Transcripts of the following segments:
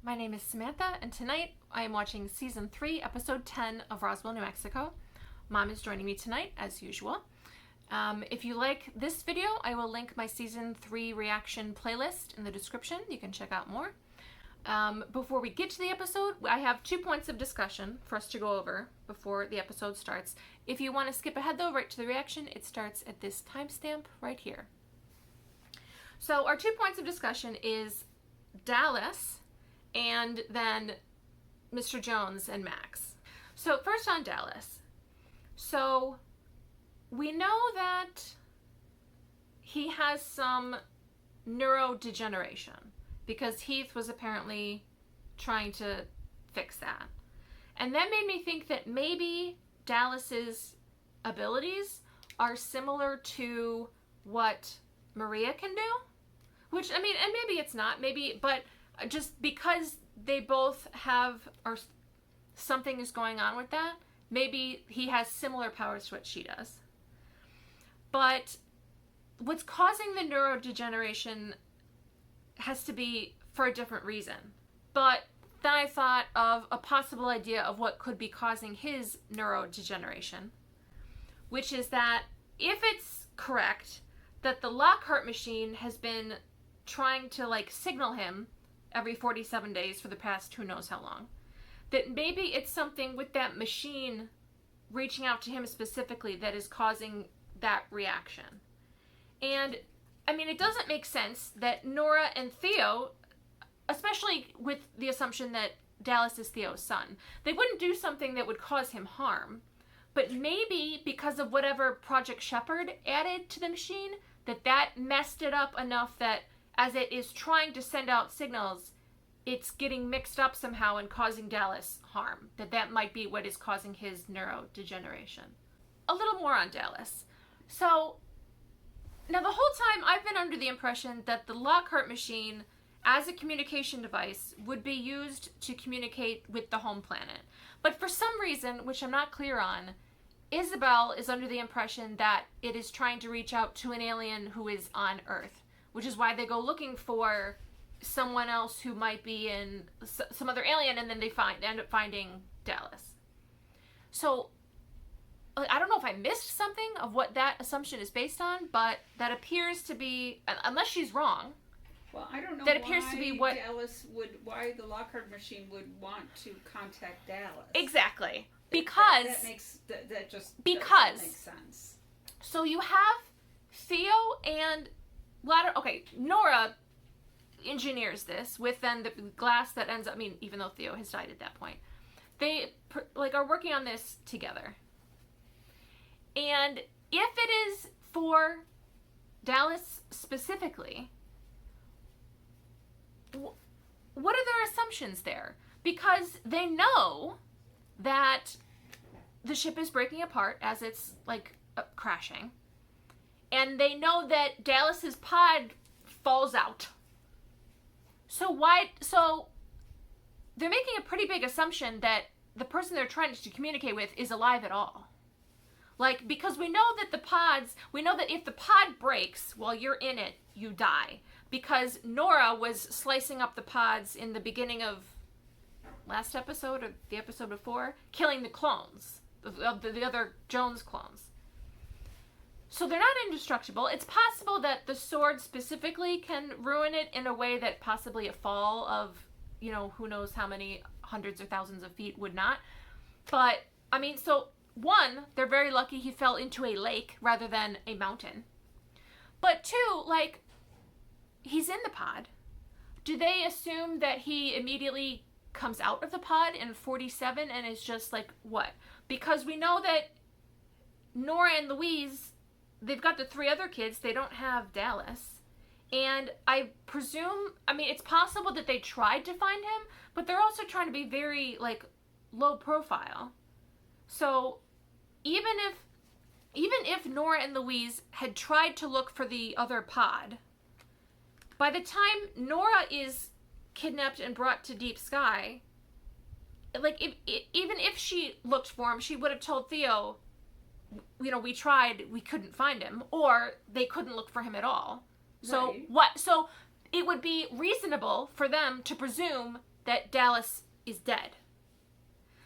My name is Samantha, and tonight I am watching Season 3, Episode 10 of Roswell, New Mexico. Mom is joining me tonight, as usual. If you like this video, I will link my Season 3 reaction playlist in the description. You can check out more. Before we get to the episode, I have 2 points of discussion for us to go over before the episode starts. If you want to skip ahead, though, right to the reaction, it starts at this timestamp right here. So our 2 points of discussion is Dallas and then Mr. Jones and Max. So first on Dallas. So we know that he has some neurodegeneration because Heath was apparently trying to fix that. And that made me think that maybe Dallas's abilities are similar to what Maria can do. Which, I mean, and maybe it's not, but just because they both have, or something is going on with that, maybe he has similar powers to what she does. But what's causing the neurodegeneration has to be for a different reason. But then I thought of a possible idea of what could be causing his neurodegeneration, which is that if it's correct that the Lockhart machine has been trying to signal him every 47 days for the past who knows how long, that maybe it's something with that machine reaching out to him specifically that is causing that reaction. And I mean, it doesn't make sense that Nora and Theo, especially with the assumption that Dallas is Theo's son, they wouldn't do something that would cause him harm. But maybe because of whatever Project Shepherd added to the machine, that messed it up enough that as it is trying to send out signals, it's getting mixed up somehow and causing Dallas harm. That might be what is causing his neurodegeneration. A little more on Dallas. So, now the whole time I've been under the impression that the Lockhart machine as a communication device would be used to communicate with the home planet. But for some reason, which I'm not clear on, Isabel is under the impression that it is trying to reach out to an alien who is on Earth, which is why they go looking for someone else who might be in some other alien, and then they end up finding Dallas. So I don't know if I missed something of what that assumption is based on, but that appears to be, unless she's wrong. Well, I don't know that appears to be what why the Lockhart machine would want to contact Dallas. Exactly. Because that just because doesn't make sense. So you have Theo and Nora engineers this with then the glass that ends up, even though Theo has died at that point, they are working on this together. And if it is for Dallas specifically, what are their assumptions there? Because they know that the ship is breaking apart as it's crashing. And they know that Dallas's pod falls out. So they're making a pretty big assumption that the person they're trying to communicate with is alive at all. Because we know that if the pod breaks while you're in it, you die. Because Nora was slicing up the pods in the beginning of last episode or the episode before, killing the clones, the other Jones clones. So they're not indestructible. It's possible that the sword specifically can ruin it in a way that possibly a fall of, who knows how many hundreds or thousands of feet would not. But, so one, they're very lucky he fell into a lake rather than a mountain. But two, he's in the pod. Do they assume that he immediately comes out of the pod in 47 and is just what? Because we know that Nora and Louise, they've got the 3 other kids. They don't have Dallas. And I presume, it's possible that they tried to find him, but they're also trying to be very, low profile. So even if Nora and Louise had tried to look for the other pod, by the time Nora is kidnapped and brought to Deep Sky, even if she looked for him, she would have told Theo, we tried, we couldn't find him, or they couldn't look for him at all. So Right. So it would be reasonable for them to presume that Dallas is dead.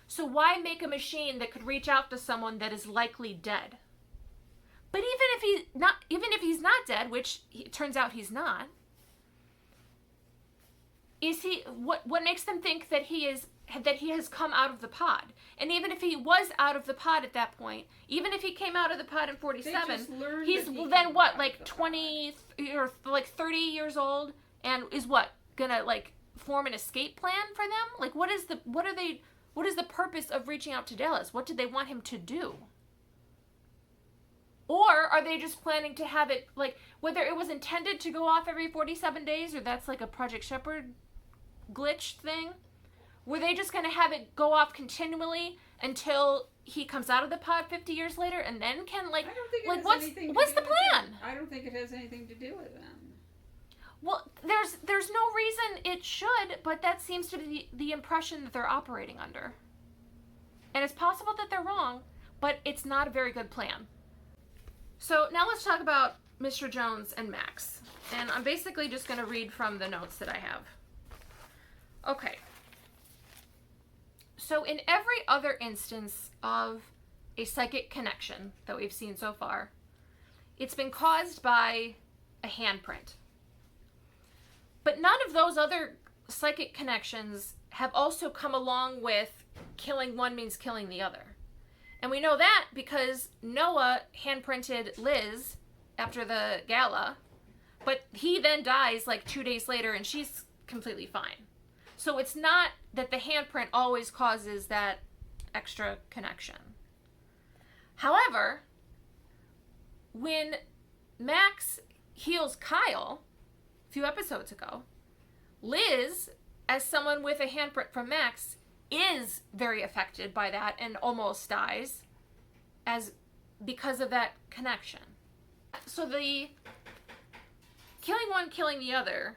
So why make a machine that could reach out to someone that is likely dead? But even if he's not dead, which it turns out he's not, is he what makes them think that he has come out of the pod? And even if he was out of the pod at that point, even if he came out of the pod in 47, he's then what, like 20 or like 30 years old, and is what, gonna like form an escape plan for them? Like what is the purpose of reaching out to Dallas? What did they want him to do? Or are they just planning to have it, like, whether it was intended to go off every 47 days or that's like a Project Shepherd glitch thing? Were they just going to have it go off continually until he comes out of the pod 50 years later and then can, like, I don't think it like has what's anything to what's do the with plan? them. I don't think it has anything to do with them. Well, there's no reason it should, but that seems to be the impression that they're operating under. And it's possible that they're wrong, but it's not a very good plan. So now let's talk about Mr. Jones and Max. And I'm basically just going to read from the notes that I have. Okay. So in every other instance of a psychic connection that we've seen so far, it's been caused by a handprint. But none of those other psychic connections have also come along with killing one means killing the other. And we know that because Noah handprinted Liz after the gala, but he then dies like 2 days later and she's completely fine. So it's not that the handprint always causes that extra connection. However, when Max heals Kyle a few episodes ago, Liz, as someone with a handprint from Max, is very affected by that and almost dies because of that connection. So the killing one, killing the other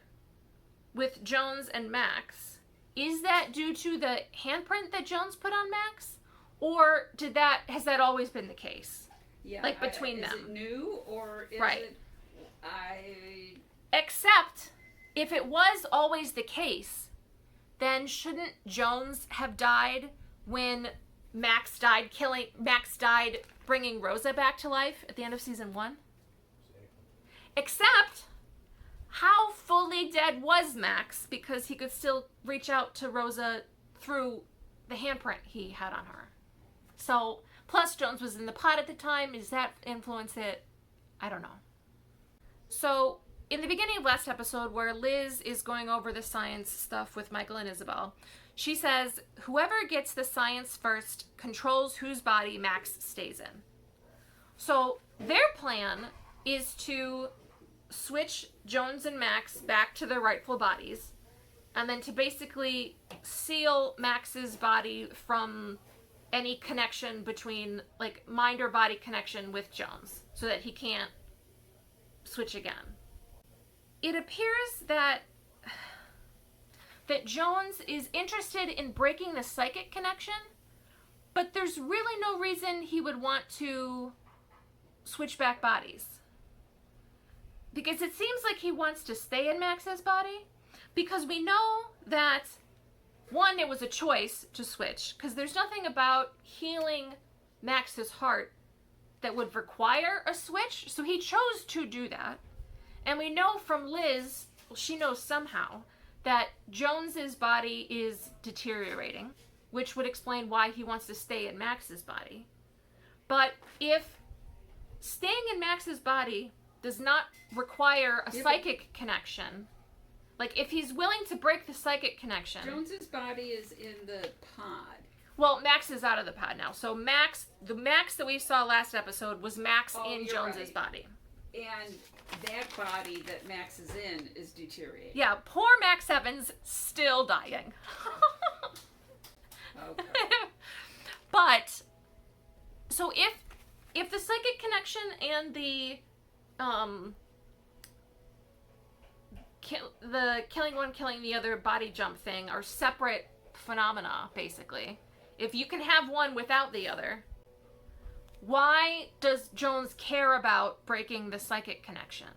with Jones and Max, is that due to the handprint that Jones put on Max? Or has that always been the case? Yeah, like between them. Is it new or is right. it... Except, if it was always the case, then shouldn't Jones have died when Max died bringing Rosa back to life at the end of season 1? Except, how fully dead was Max? Because he could still reach out to Rosa through the handprint he had on her. So, plus Jones was in the pod at the time. Does that influence it? I don't know. So, in the beginning of last episode, where Liz is going over the science stuff with Michael and Isabel, she says, whoever gets the science first controls whose body Max stays in. So their plan is to switch Jones and Max back to their rightful bodies, and then to basically seal Max's body from any connection between, like, mind or body connection with Jones, so that he can't switch again. It appears that Jones is interested in breaking the psychic connection, but there's really no reason he would want to switch back bodies. Because it seems like he wants to stay in Max's body, because we know that, one, it was a choice to switch, because there's nothing about healing Max's heart that would require a switch, so he chose to do that. And we know from Liz, well, she knows somehow, that Jones's body is deteriorating, which would explain why he wants to stay in Max's body. But if staying in Max's body does not require a psychic connection, like if he's willing to break the psychic connection... Jones's body is in the pod. Well, Max is out of the pod now. So the Max that we saw last episode was Max in Jones's body. And that body that Max is in is deteriorating. Yeah, poor Max Evans still dying. Okay. But so if the psychic connection and the killing one, killing the other body jump thing are separate phenomena, basically. If you can have one without the other, why does Jones care about breaking the psychic connection?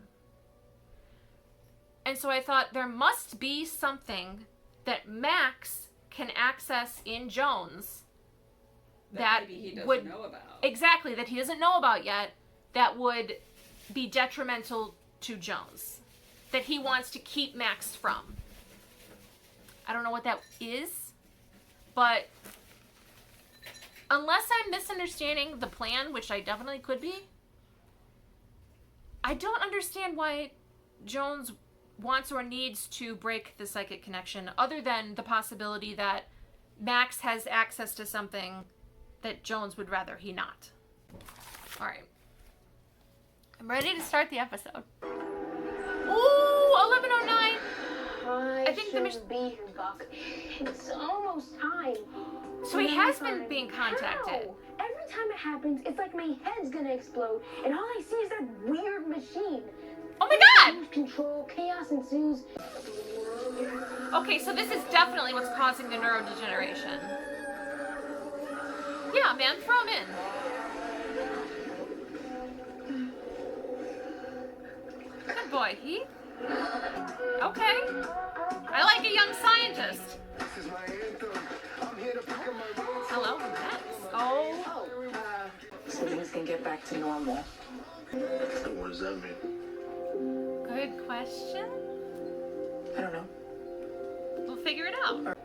And so I thought there must be something that Max can access in Jones that maybe he doesn't would know about. exactly that he doesn't know about yet, that would be detrimental to Jones, that he wants to keep Max from. I don't know what that is, but unless I'm misunderstanding the plan, which I definitely could be, I don't understand why Jones wants or needs to break the psychic connection, other than the possibility that Max has access to something that Jones would rather he not. All right. I'm ready to start the episode. Ooh, 11:09. I think shouldn't be here, Buck. It's almost time. So he has been being contacted. How? Every time it happens, it's like my head's gonna explode, and all I see is that weird machine. Oh my God! Lose control, chaos ensues. Okay, so this is definitely what's causing the neurodegeneration. Yeah, man, throw him in. Good boy, Heath. Okay. I like a young scientist. Hello, Max. Oh. So things can get back to normal. What does that mean? Good question. I don't know. We'll figure it out.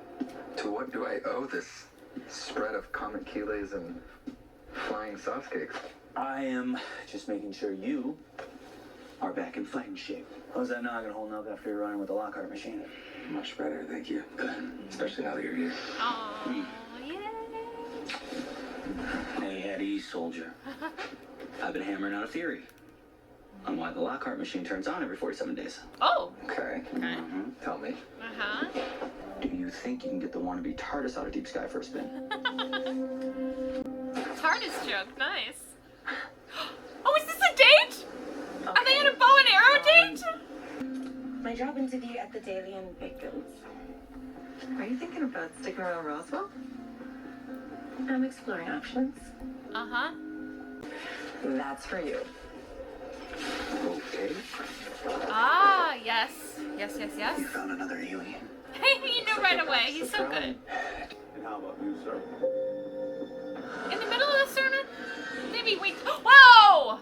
To what do I owe this spread of comet keeleys and flying sauce cakes? I am just making sure you are back in fighting shape. How's that noggin holding up after you're running with the Lockhart machine? Much better, thank you. Good. Especially now that you're here. Oh, yay. Hey, at ease, soldier. I've been hammering out a theory on why the Lockhart machine turns on every 47 days. Oh. Okay. Tell me. Uh-huh. Do you think you can get the wannabe TARDIS out of deep sky for a spin? TARDIS joke, nice. Oh, is this a date? Okay. Are they on a bow and arrow date? My job interview at the Daily and Big Guns. Are you thinking about sticking around Roswell? I'm exploring options. Uh-huh. That's for you. Okay. Ah, yes. Yes, yes, yes. You found another alien. You knew right away. He's so good. And how about you, sir? In the middle of the sermon? Maybe wait. Whoa!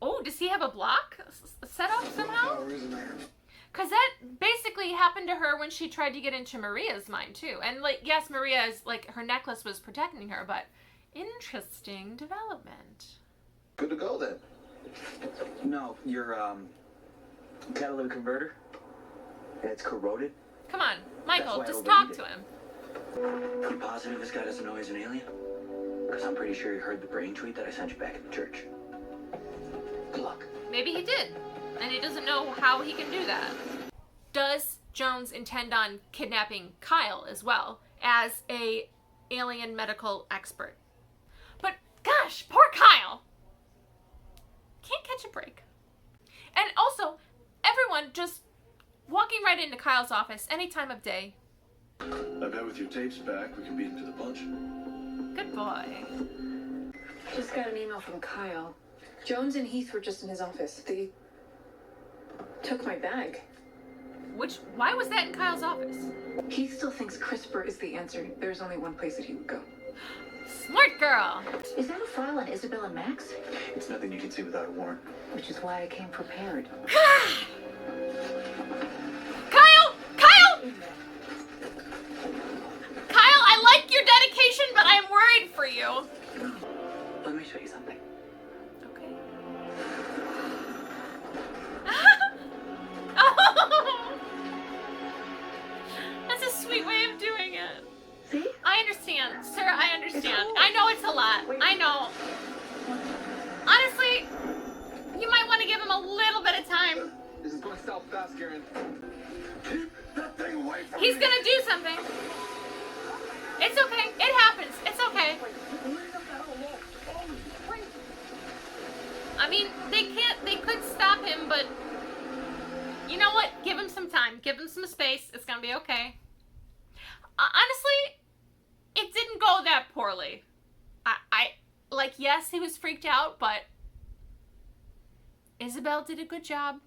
Oh, does he have a block set up somehow? Because that basically happened to her when she tried to get into Maria's mind, too. And, like, yes, Maria's, like, her necklace was protecting her, but interesting development. Good to go then. No, your catalytic converter. It's corroded. Come on, Michael, That's why just I talk overheated. to him. You positive this guy doesn't know he's an alien? Because I'm pretty sure he heard the brain tweet that I sent you back at the church. Good luck. Maybe he did, and he doesn't know how he can do that. Does Jones intend on kidnapping Kyle as well as a alien medical expert? But gosh, poor Kyle. Can't catch a break. And also, everyone just walking right into Kyle's office any time of day. I bet with your tapes back, we can beat him to the punch. Good boy. Just got an email from Kyle. Jones and Heath were just in his office. They took my bag. Why was that in Kyle's office? Heath still thinks CRISPR is the answer. There's only one place that he would go. Smart girl. Is that a file on Isabel and Max? It's nothing you can see without a warrant. Which is why I came prepared. Kyle! Kyle! Kyle, I like your dedication, but I'm worried for you. Let me show you something. Okay. Oh! That's a sweet way of doing it. See? I understand, sir, I understand. I know it's a lot. I know. Honestly, you might want to give him a little bit of time. This is going to stop fast, Karen. Keep that thing away from He's gonna do something. It's okay. It happens. It's okay. I mean, they could stop him, but you know what? Give him some time. Give him some space. It's gonna be okay. Honestly, it didn't go that poorly. Like, yes, he was freaked out, but Isabel did a good job.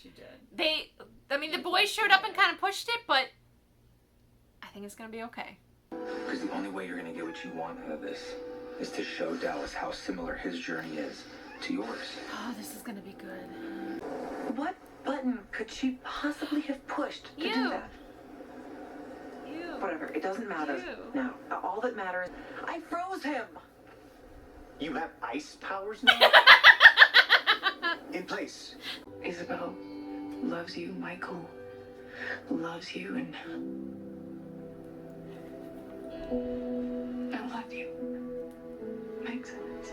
She did. The boys showed up and kind of pushed it, but I think it's going to be okay. Because the only way you're going to get what you want out of this is to show Dallas how similar his journey is to yours. Oh, this is going to be good. What button could she possibly have pushed to You. do that? You. Whatever, it doesn't matter. You. Now, all that matters, I froze him. You have ice powers now? In place. Isabel loves you, Michael loves you, and I love you. Makes sense.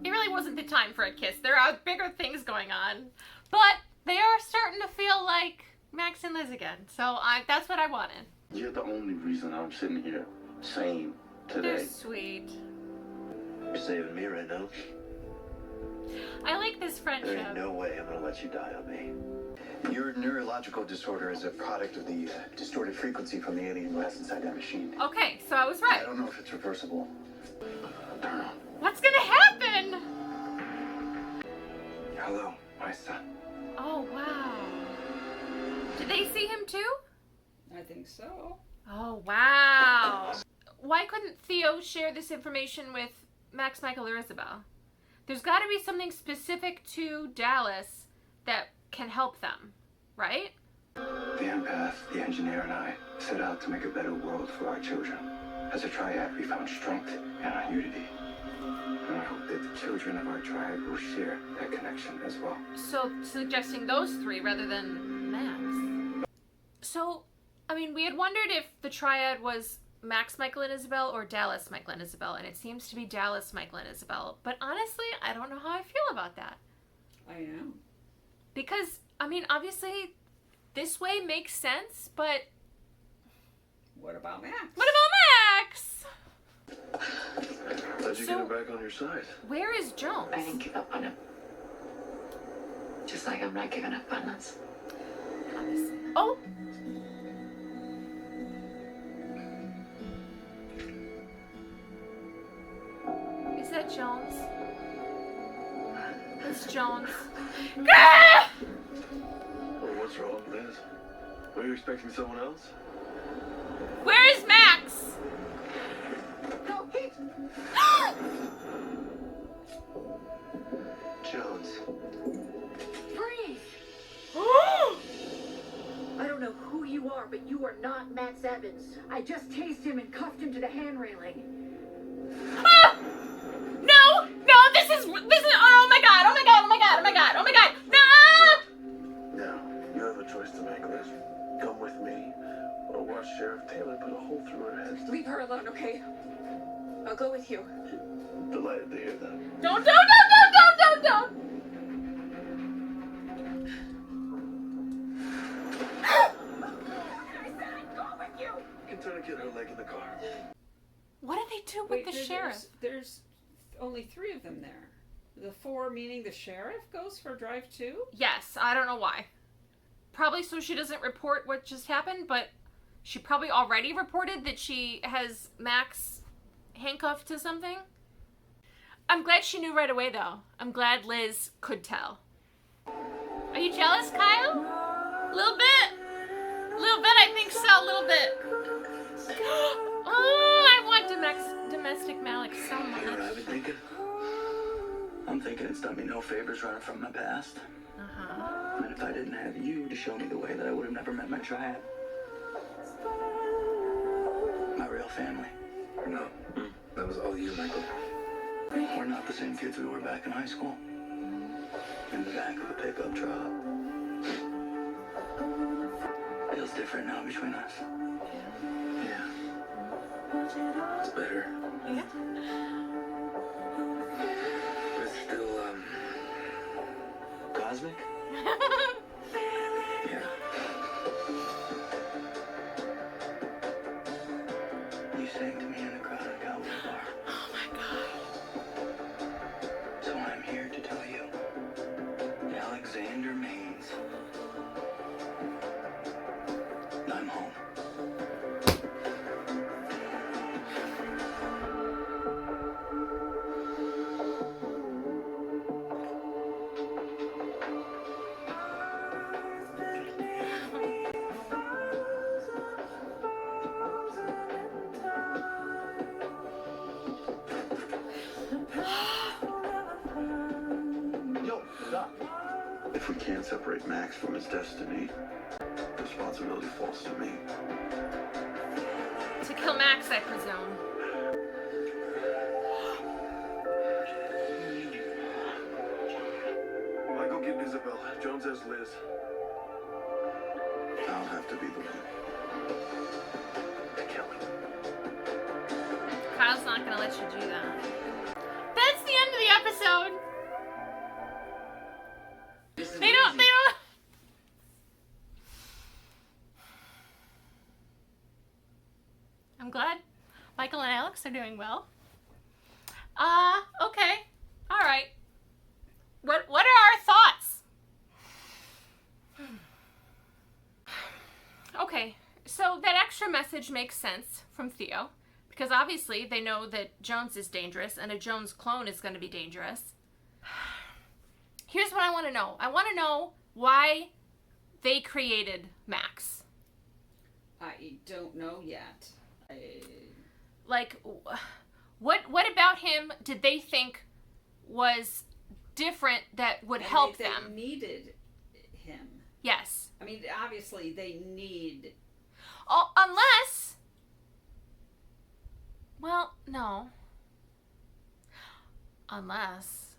It really wasn't the time for a kiss. There are bigger things going on. But they are starting to feel like Max and Liz again. So that's what I wanted. You're the only reason I'm sitting here sane today. They're sweet. You're saving me right now. I like this friendship. There ain't no way I'm gonna let you die on me. Your neurological disorder is a product of the distorted frequency from the alien glass inside that machine. Okay, so I was I right. don't know if it's reversible. Turn on. What's gonna happen? Hello, my son. Oh, wow. Did they see him too? I think so. Oh, wow. Why couldn't Theo share this information with Max, Michael, or Isabel? There's got to be something specific to Dallas that can help them, right? The empath, the engineer, and I set out to make a better world for our children. As a triad, we found strength in our unity. And I hope that the children of our triad will share that connection as well. So, suggesting those three rather than Max. So, I mean, we had wondered if the triad was Max, Michael, and Isabel, or Dallas, Michael, and Isabel, and it seems to be Dallas, Michael, and Isabel. But honestly, I don't know how I feel about that. I know. Because, I mean, obviously, this way makes sense, but What about Max? what about Max? How'd you get him back on your side? Where is Jones? I didn't give up on him. Just like I'm not giving up on us. Obviously. Oh! Is that Jones? It's Jones. Ah! Well, what's wrong, Liz? Were you expecting someone else? Where is Max? No, he... Jones. Freeze! I don't know who you are, but you are not Max Evans. I just tased him and cuffed him to the hand railing. Ah! No! No, this is, oh my god, oh my god, oh my god, oh my god, oh my god, no! Now, you have a choice to make, Liz. Come with me, or watch Sheriff Taylor put a hole through her head. Leave her alone, okay? I'll go with you. Delighted to hear that. Don't! You can tourniquet her leg in the car. What did they do with Wait, the there's- sheriff? There's only 3 of them there. The 4 meaning the sheriff goes for drive too? Yes, I don't know why. Probably so she doesn't report what just happened, but she probably already reported that she has Max handcuffed to something. I'm glad she knew right away, though. I'm glad Liz could tell. Are you jealous, Kyle? Little bit? Little bit, I think so, little bit. Oh, I want domestic Malik so You know what I've much. been thinking? I'm thinking it's done me no favors running from my past. Uh-huh. And if I didn't have you to show me the way, that I would have never met my triad. My real family. No, that was all you, Michael. We're not the same kids we were back in high school. In the back of a pickup truck. Feels different now between us. Yeah. It's better. Yeah. But it's still, Cosmic? yeah. You sang to me in the crowd at Cowboy Bar. Oh my god. So I'm here to tell you, Alexander Maines, I'm home. If we can't separate Max from his destiny, the responsibility falls to me. To kill Max, I presume. Michael, get Isabel. Jones has Liz. I'll have to be the one to kill him. Kyle's not gonna let you do that. That's the end of the episode. They don't. I'm glad Michael and Alex are doing well. Okay. All right. What are our thoughts? Okay, so that extra message makes sense from Theo, because obviously they know that Jones is dangerous and a Jones clone is going to be dangerous. Here's what I want to know. I want to know why they created Max. I don't know yet. Like, what about him did they think was different that would help them? They needed him. Yes. I mean, obviously they need... Oh, unless... Well, no. Unless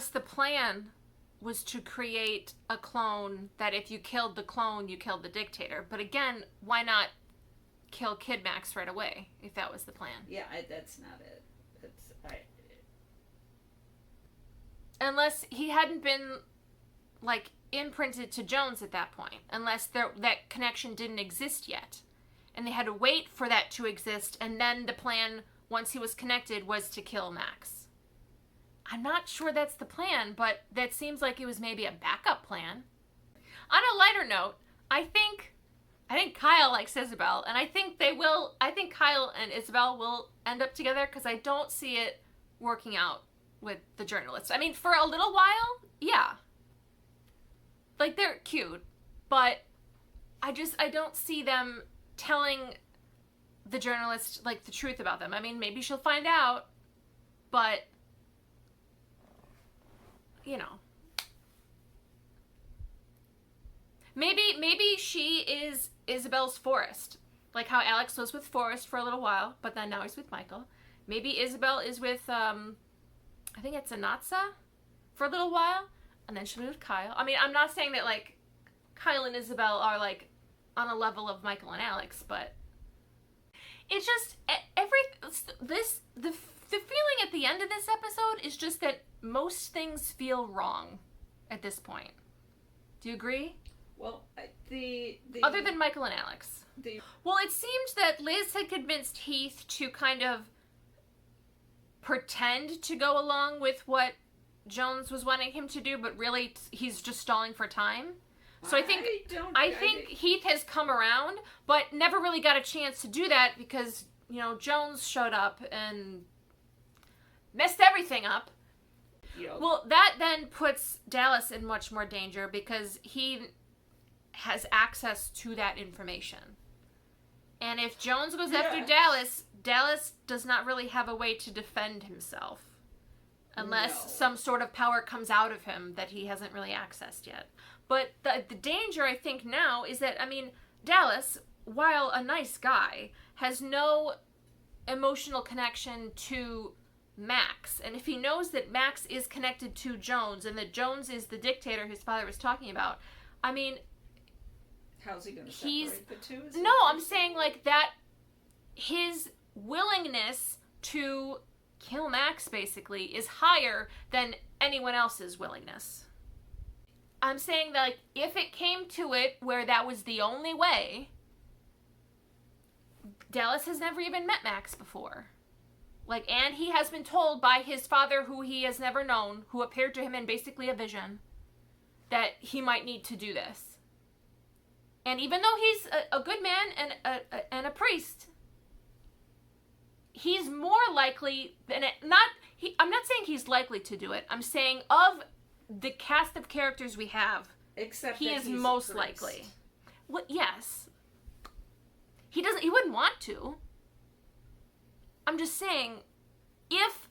the plan was to create a clone that if you killed the clone, you killed the dictator. But again, why not kill Kid Max right away, if that was the plan? Yeah, that's not it. Unless he hadn't been, like, imprinted to Jones at that point. Unless that connection didn't exist yet. And they had to wait for that to exist, and then the plan, once he was connected, was to kill Max. I'm not sure that's the plan, but that seems like it was maybe a backup plan. On a lighter note, I think Kyle likes Isabel, and I think Kyle and Isabel will end up together, because I don't see it working out with the journalist. I mean, for a little while, yeah. Like, they're cute, but I don't see them telling the journalist, like, the truth about them. I mean, maybe she'll find out, but, you know. Maybe she is Isabel's Forrest. Like how Alex was with Forrest for a little while, but then now he's with Michael. Maybe Isabel is with, I think it's Anatsa for a little while, and then she'll be with Kyle. I mean, I'm not saying that, like, Kyle and Isabel are, like, on a level of Michael and Alex, but it's just, the feeling at the end of this episode is just that most things feel wrong at this point. Do you agree? Well, other than Michael and Alex. Well, it seemed that Liz had convinced Heath to kind of pretend to go along with what Jones was wanting him to do, but really he's just stalling for time. So I think Heath has come around, but never really got a chance to do that because, you know, Jones showed up and messed everything up. Yep. Well, that then puts Dallas in much more danger because he has access to that information. And if Jones goes after Dallas, Dallas does not really have a way to defend himself. Unless some sort of power comes out of him that he hasn't really accessed yet. But the danger, I think, now is that, I mean, Dallas, while a nice guy, has no emotional connection to Max. And if he knows that Max is connected to Jones and that Jones is the dictator his father was talking about, I mean... How's he going to separate the two? No, I'm saying, like, that his willingness to kill Max, basically, is higher than anyone else's willingness. I'm saying that, like, if it came to it where that was the only way, Dallas has never even met Max before. Like, and he has been told by his father, who he has never known, who appeared to him in basically a vision, that he might need to do this. And even though he's a good man and a priest, he's more likely than I'm not saying he's likely to do it. I'm saying of the cast of characters we have, he is most likely. Well, yes. He wouldn't want to. I'm just saying, if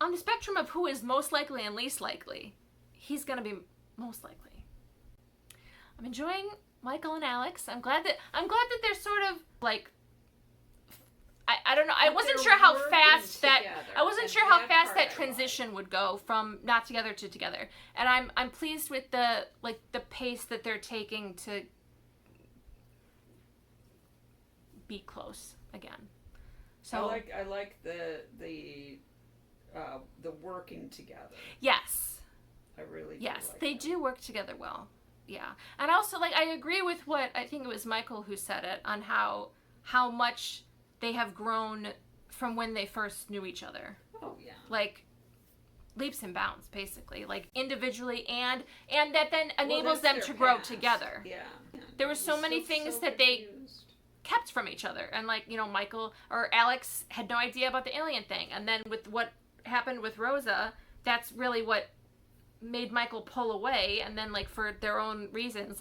on the spectrum of who is most likely and least likely, he's gonna be most likely. I'm enjoying Michael and Alex. I'm glad that they're sort of like, I don't know. I wasn't sure how fast that transition would go from not together to together. And I'm pleased with the pace that they're taking to be close again. So I like the working together. Yes. I really do. Yes, like they that. do work together well. Yeah. And also, I agree with what, I think it was Michael who said it, on how much they have grown from when they first knew each other. Oh, yeah. Leaps and bounds, basically. Individually, and that then enables them to their grow past. together. Yeah. There were so many things that they kept from each other. And, Michael or Alex had no idea about the alien thing. And then with what happened with Rosa, that's really what made Michael pull away. And then, for their own reasons,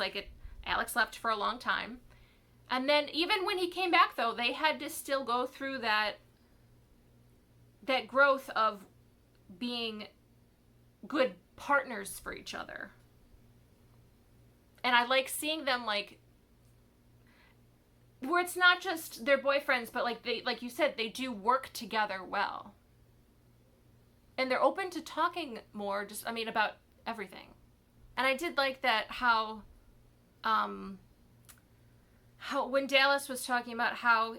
Alex left for a long time. And then even when he came back, though, they had to still go through that growth of being good partners for each other. And I like seeing them, where it's not just their boyfriends, but they, like you said, they do work together well. And they're open to talking more, about everything. And I did like that how when Dallas was talking about how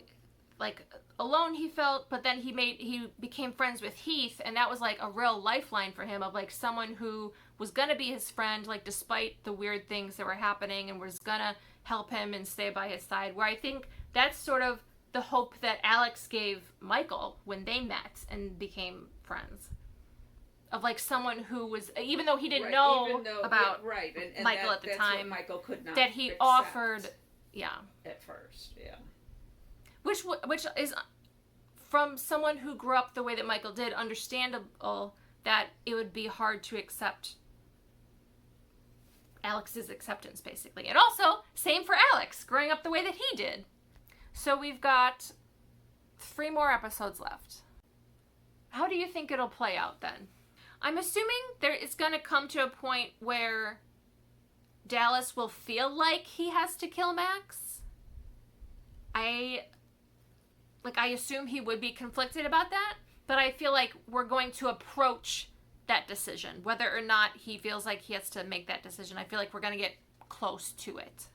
alone he felt, but then he became friends with Heath, and that was a real lifeline for him of someone who was gonna be his friend despite the weird things that were happening, and was gonna help him and stay by his side. Where I think that's sort of the hope that Alex gave Michael when they met and became friends. Of someone who was, even though he didn't know about and Michael at the that's time, what Michael could not that he accept offered, at first, yeah. Which is, from someone who grew up the way that Michael did, understandable that it would be hard to accept Alex's acceptance, basically. And also, same for Alex, growing up the way that he did. So we've got 3 more episodes left. How do you think it'll play out then? I'm assuming it's going to come to a point where Dallas will feel like he has to kill Max. I assume he would be conflicted about that, but I feel like we're going to approach that decision. Whether or not he feels like he has to make that decision, I feel like we're going to get close to it.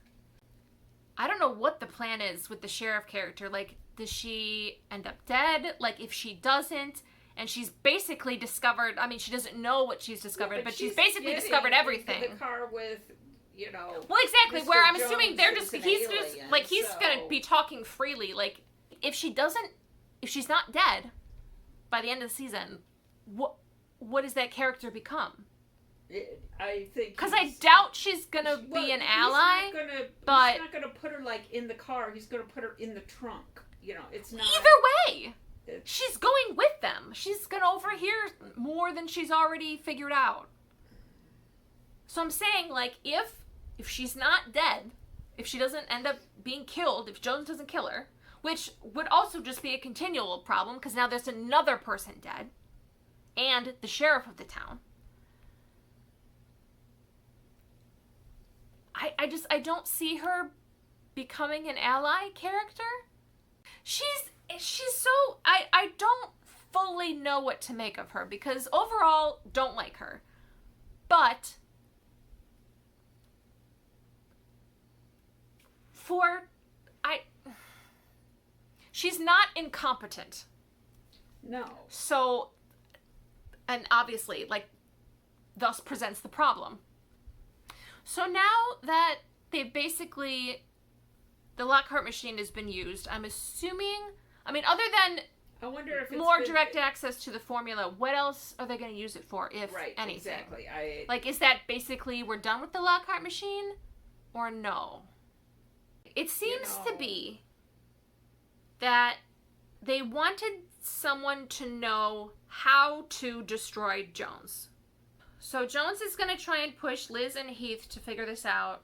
I don't know what the plan is with the sheriff character. Does she end up dead? If she doesn't, and she's basically discovered, she doesn't know what she's discovered, but she's basically discovered everything. The car with, Well, exactly, Mr. where I'm Jones assuming he's going to be talking freely. If she's not dead by the end of the season, what does that character become? I think, because I doubt she's gonna be an ally. He's not gonna put her in the car. He's gonna put her in the trunk. It's not either way. She's going with them. She's gonna overhear more than she's already figured out. So I'm saying, if she's not dead, if she doesn't end up being killed, if Jones doesn't kill her, which would also just be a continual problem, because now there's another person dead, and the sheriff of the town. I don't see her becoming an ally character. She's so, I don't fully know what to make of her, because overall, don't like her. But she's not incompetent. No. So, and obviously, thus presents the problem. So now that the Lockhart machine has been used, I'm assuming, other than I wonder if it's more direct access to the formula, what else are they going to use it for, if anything? Exactly. Is that basically we're done with the Lockhart machine, or no? It seems to be that they wanted someone to know how to destroy Jones. So Jones is going to try and push Liz and Heath to figure this out.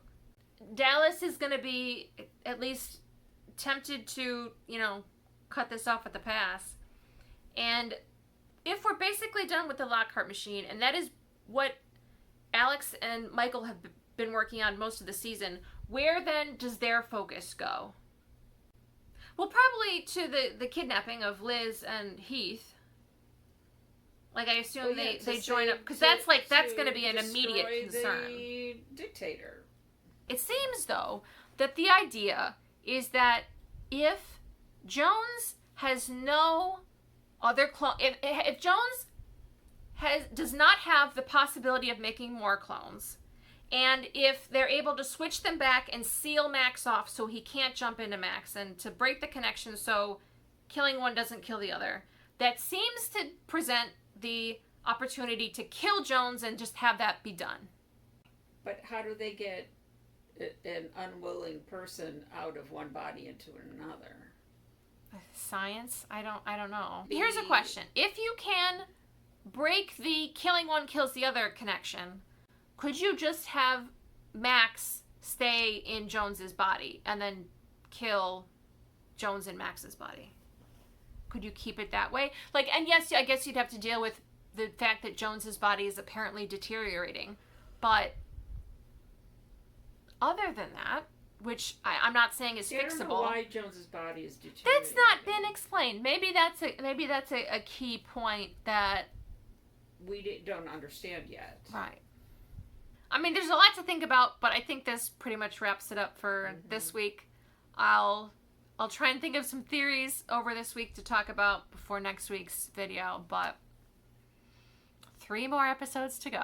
Dallas is going to be at least tempted to, cut this off at the pass. And And if we're basically done with the Lockhart machine, and that is what Alex and Michael have been working on most of the season, where then does their focus go? Well, probably to the kidnapping of Liz and Heath. Like, I assume they join up, because that's going to be an immediate concern. The dictator. It seems, though, that the idea is that if Jones has no other clone, if Jones does not have the possibility of making more clones, and if they're able to switch them back and seal Max off so he can't jump into Max, and to break the connection so killing one doesn't kill the other, that seems to present the opportunity to kill Jones and just have that be done. But how do they get an unwilling person out of one body into another? Science? I don't know. Here's a question. If you can break the killing one kills the other connection, could you just have Max stay in Jones's body and then kill Jones in Max's body? Could you keep it that way? Like, and yes, I guess you'd have to deal with the fact that Jones's body is apparently deteriorating. But other than that, which I'm not saying is fixable. I don't know why Jones's body is deteriorating. That's not been explained. Maybe that's a key point that we don't understand yet. Right. I mean, there's a lot to think about, but I think this pretty much wraps it up for this week. I'll try and think of some theories over this week to talk about before next week's video, but 3 more episodes to go.